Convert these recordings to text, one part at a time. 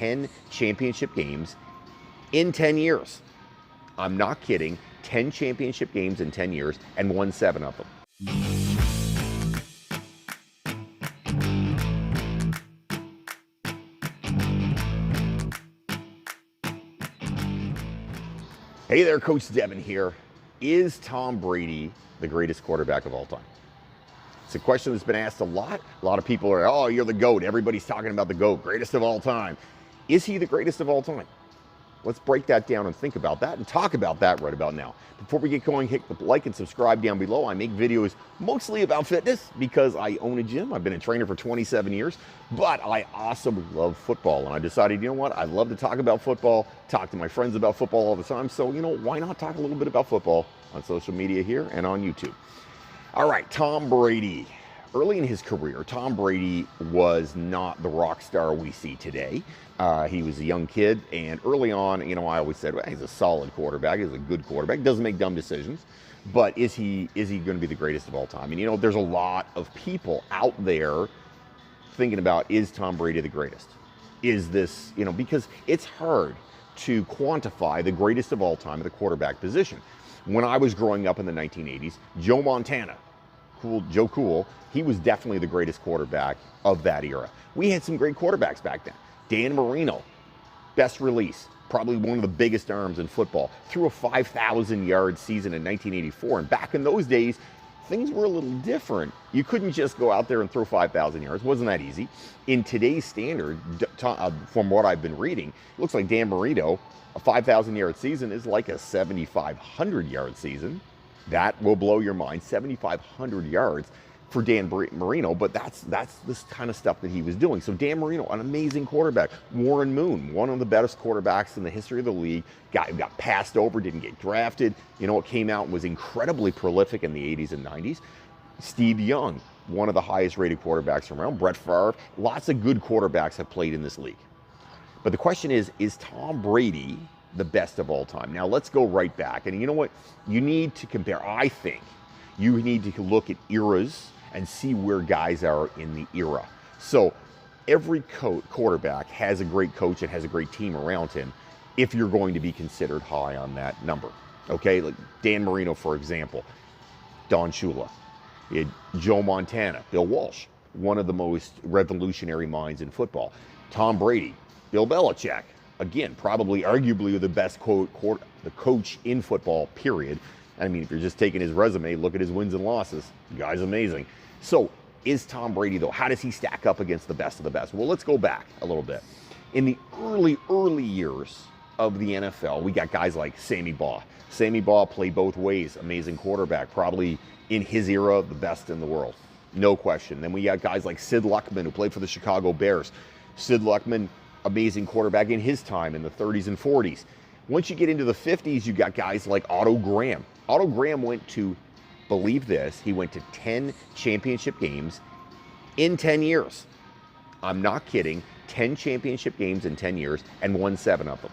10 championship games in 10 years. I'm not kidding. 10 championship games in 10 years and won 7 of them. Hey there, Coach Devin here. Is Tom Brady the greatest quarterback of all time? It's a question that's been asked a lot. A lot of people are, oh, you're the GOAT. Everybody's talking about the GOAT, greatest of all time. Is he the greatest of all time? Let's break that down and think about that and talk about that right about now. Before we get going, hit the like and subscribe down below. I make videos mostly about fitness because I own a gym. I've been a trainer for 27 years, but I also love football. And I decided, you know what? I love to talk about football, talk to my friends about football all the time. So, why not talk a little bit about football on social media here and on YouTube? All right, Tom Brady. Early in his career, Tom Brady was not the rock star we see today. He was a young kid, and early on, I always said, well, he's a solid quarterback. He's a good quarterback. Doesn't make dumb decisions. But is he going to be the greatest of all time? And, there's a lot of people out there thinking about, is Tom Brady the greatest? Is this, because it's hard to quantify the greatest of all time at the quarterback position. When I was growing up in the 1980s, Joe Montana, Joe Cool, he was definitely the greatest quarterback of that era. We had some great quarterbacks back then. Dan Marino, best release, probably one of the biggest arms in football, threw a 5,000-yard season in 1984. And back in those days, things were a little different. You couldn't just go out there and throw 5,000 yards. It wasn't that easy. In today's standard, from what I've been reading, it looks like Dan Marino, a 5,000-yard season is like a 7,500-yard season. That will blow your mind, 7,500 yards for Dan Marino, but that's this kind of stuff that he was doing. So Dan Marino, an amazing quarterback. Warren Moon, one of the best quarterbacks in the history of the league, got passed over, didn't get drafted. It came out and was incredibly prolific in the 80s and 90s. Steve Young, one of the highest rated quarterbacks around. Brett Favre, lots of good quarterbacks have played in this league. But the question is Tom Brady the best of all time? Now let's go right back. And you know what? You need to compare. I think you need to look at eras and see where guys are in the era. So every quarterback has a great coach and has a great team around him if you're going to be considered high on that number. Okay, like Dan Marino, for example, Don Shula, Joe Montana, Bill Walsh, one of the most revolutionary minds in football. Tom Brady, Bill Belichick, again, probably arguably the best the coach in football, period. I mean, if you're just taking his resume, look at his wins and losses. The guy's amazing. So is Tom Brady, though, how does he stack up against the best of the best? Well, let's go back a little bit. In the early years of the NFL, we got guys like Sammy Baugh. Sammy Baugh played both ways, amazing quarterback, probably in his era, the best in the world, no question. Then we got guys like Sid Luckman, who played for the Chicago Bears. Sid Luckman, amazing quarterback in his time in the 30s and 40s. Once you get into the 50s, you got guys like Otto Graham. Otto Graham went to, believe this, he went to 10 championship games in 10 years. I'm not kidding. 10 championship games in 10 years and won 7 of them.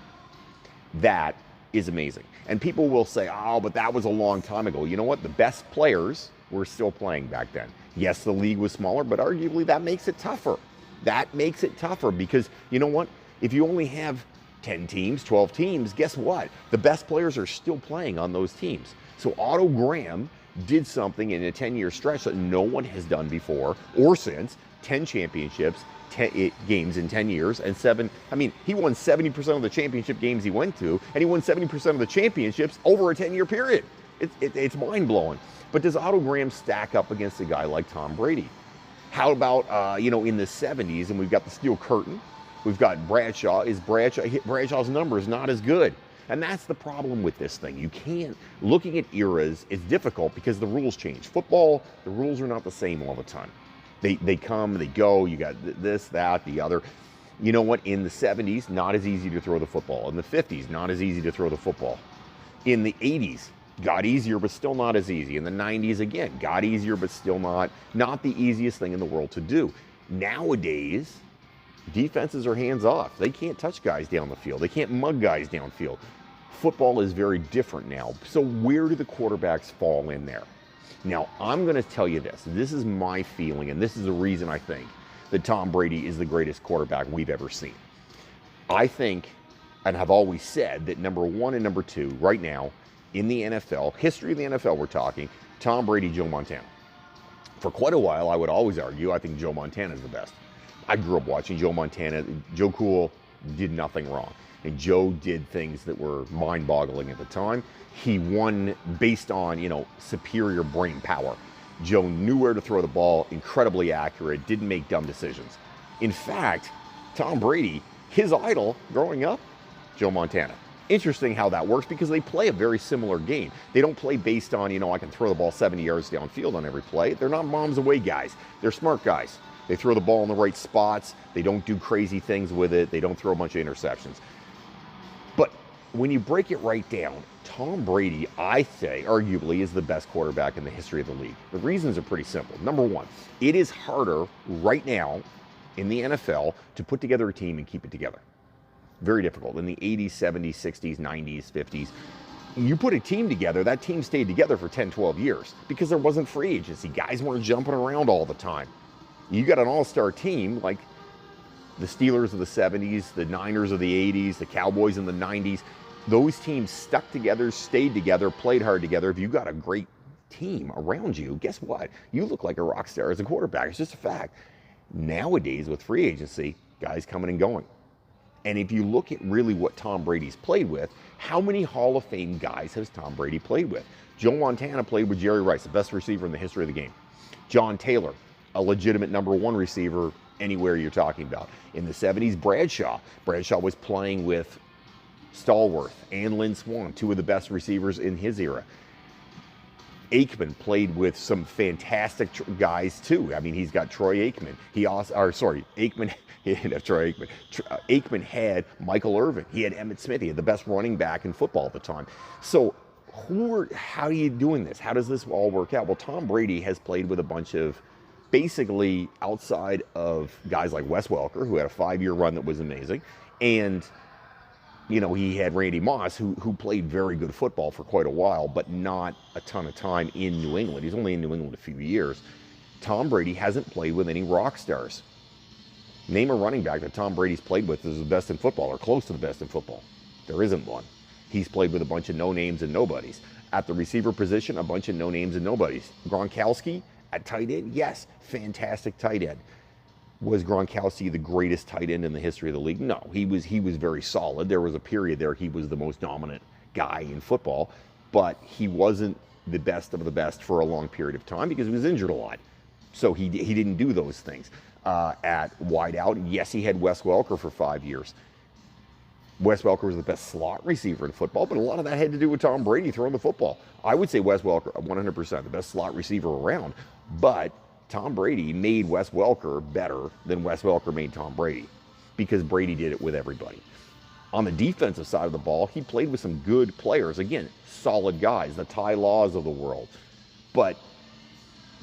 That is amazing. And people will say, oh, but that was a long time ago. You know what? The best players were still playing back then. Yes, the league was smaller, but arguably that makes it tougher. That makes it tougher because, you know what? If you only have 10 teams, 12 teams, guess what? The best players are still playing on those teams. So Otto Graham did something in a 10-year stretch that no one has done before or since. 10 championships, 10 games in 10 years, and 7. I mean, he won 70% of the championship games he went to, and he won 70% of the championships over a 10-year period. It's mind-blowing. But does Otto Graham stack up against a guy like Tom Brady? How about, in the 70s, and we've got the steel curtain, we've got Bradshaw. Bradshaw's number is not as good. And that's the problem with this thing. You can't, looking at eras, it's difficult because the rules change. Football, the rules are not the same all the time. They come, they go, you got this, that, the other. You know what? In the 70s, not as easy to throw the football. In the 50s, not as easy to throw the football. In the 80s, got easier, but still not as easy. In the 90s, again, got easier, but still not the easiest thing in the world to do. Nowadays, defenses are hands off. They can't touch guys down the field. They can't mug guys downfield. Football is very different now. So where do the quarterbacks fall in there? Now, I'm going to tell you this. This is my feeling, and this is the reason I think that Tom Brady is the greatest quarterback we've ever seen. I think, and have always said, that number one and number two right now in the NFL, history of the NFL we're talking, Tom Brady, Joe Montana. For quite a while, I would always argue, I think Joe Montana is the best. I grew up watching Joe Montana. Joe Cool did nothing wrong. And Joe did things that were mind-boggling at the time. He won based on, superior brain power. Joe knew where to throw the ball, incredibly accurate, didn't make dumb decisions. In fact, Tom Brady, his idol growing up, Joe Montana. Interesting how that works because they play a very similar game. They don't play based on, I can throw the ball 70 yards downfield on every play. They're not bombs away guys. They're smart guys. They throw the ball in the right spots. They don't do crazy things with it. They don't throw a bunch of interceptions. But when you break it right down, Tom Brady, I say, arguably is the best quarterback in the history of the league. The reasons are pretty simple. Number one, it is harder right now in the NFL to put together a team and keep it together. Very difficult. In the 80s, 70s, 60s, 90s, 50s, you put a team together, that team stayed together for 10, 12 years because there wasn't free agency. Guys weren't jumping around all the time. You got an all-star team like the Steelers of the 70s, the Niners of the 80s, the Cowboys in the 90s. Those teams stuck together, stayed together, played hard together. If you got a great team around you, guess what? You look like a rock star as a quarterback. It's just a fact. Nowadays, with free agency, guys coming and going. And if you look at really what Tom Brady's played with, how many Hall of Fame guys has Tom Brady played with? Joe Montana played with Jerry Rice, the best receiver in the history of the game. John Taylor, a legitimate number one receiver anywhere you're talking about. In the 70s, Bradshaw was playing with Stallworth and Lynn Swann, two of the best receivers in his era. Aikman played with some fantastic guys too. I mean, he's got Troy Aikman. Aikman. He didn't have Troy Aikman. Aikman had Michael Irvin. He had Emmitt Smith. He had the best running back in football at the time. So how are you doing this? How does this all work out? Well, Tom Brady has played with a bunch of, basically outside of guys like Wes Welker, who had a 5-year run that was amazing, and he had Randy Moss, who played very good football for quite a while, but not a ton of time in New England. He's only in New England a few years. Tom Brady hasn't played with any rock stars. Name a running back that Tom Brady's played with is the best in football or close to the best in football. There isn't one. He's played with a bunch of no-names and nobodies. At the receiver position, a bunch of no-names and nobodies. Gronkowski at tight end, yes, fantastic tight end. Was Gronkowski the greatest tight end in the history of the league? No, he was very solid. There was a period there he was the most dominant guy in football, but he wasn't the best of the best for a long period of time because he was injured a lot. So he didn't do those things. At wideout, yes, he had Wes Welker for 5 years. Wes Welker was the best slot receiver in football, but a lot of that had to do with Tom Brady throwing the football. I would say Wes Welker, 100%, the best slot receiver around, but Tom Brady made Wes Welker better than Wes Welker made Tom Brady because Brady did it with everybody. On the defensive side of the ball, he played with some good players. Again, solid guys, the Ty Laws of the world. But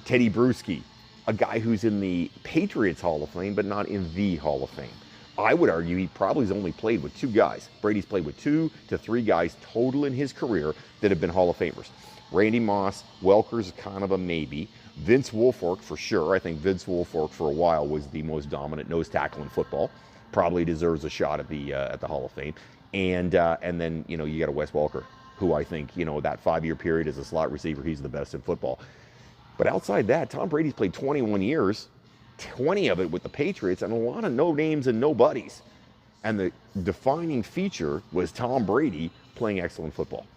Teddy Bruschi, a guy who's in the Patriots Hall of Fame, but not in the Hall of Fame. I would argue he probably has only played with 2 guys. Brady's played with 2 to 3 guys total in his career that have been Hall of Famers. Randy Moss, Welker's kind of a maybe. Vince Wilfork for sure. I think Vince Wilfork for a while was the most dominant nose tackle in football. Probably deserves a shot at the Hall of Fame. And then you got a Wes Welker, who I think that 5-year period as a slot receiver, he's the best in football. But outside that, Tom Brady's played 21 years, 20 of it with the Patriots, and a lot of no names and nobodies. And the defining feature was Tom Brady playing excellent football.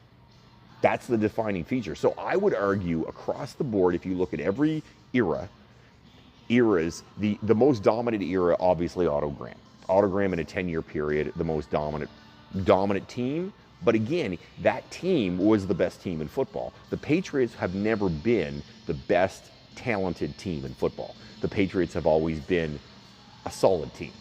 That's the defining feature. So I would argue across the board, if you look at every eras, the most dominant era, obviously Otto Graham. Otto Graham in a 10-year period, the most dominant team. But again, that team was the best team in football. The Patriots have never been the best talented team in football. The Patriots have always been a solid team,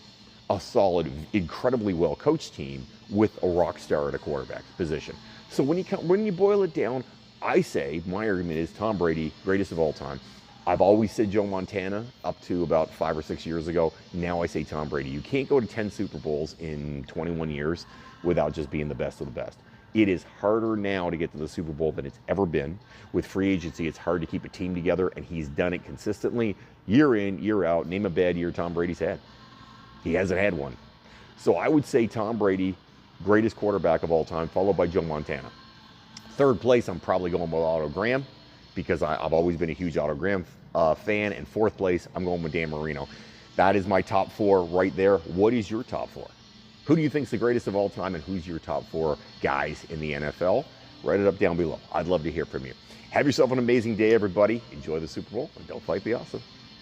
a solid, incredibly well-coached team with a rock star at a quarterback position. So when you boil it down, I say, my argument is Tom Brady, greatest of all time. I've always said Joe Montana up to about 5 or 6 years ago. Now I say Tom Brady. You can't go to 10 Super Bowls in 21 years without just being the best of the best. It is harder now to get to the Super Bowl than it's ever been. With free agency, it's hard to keep a team together, and he's done it consistently, year in, year out. Name a bad year Tom Brady's had. He hasn't had one. So I would say Tom Brady, greatest quarterback of all time, followed by Joe Montana. Third place, I'm probably going with Otto Graham because I've always been a huge Otto Graham fan. And fourth place, I'm going with Dan Marino. That is my top four right there. What is your top four? Who do you think is the greatest of all time, and who's your top four guys in the NFL? Write it up down below. I'd love to hear from you. Have yourself an amazing day, everybody. Enjoy the Super Bowl, and don't fight, be awesome.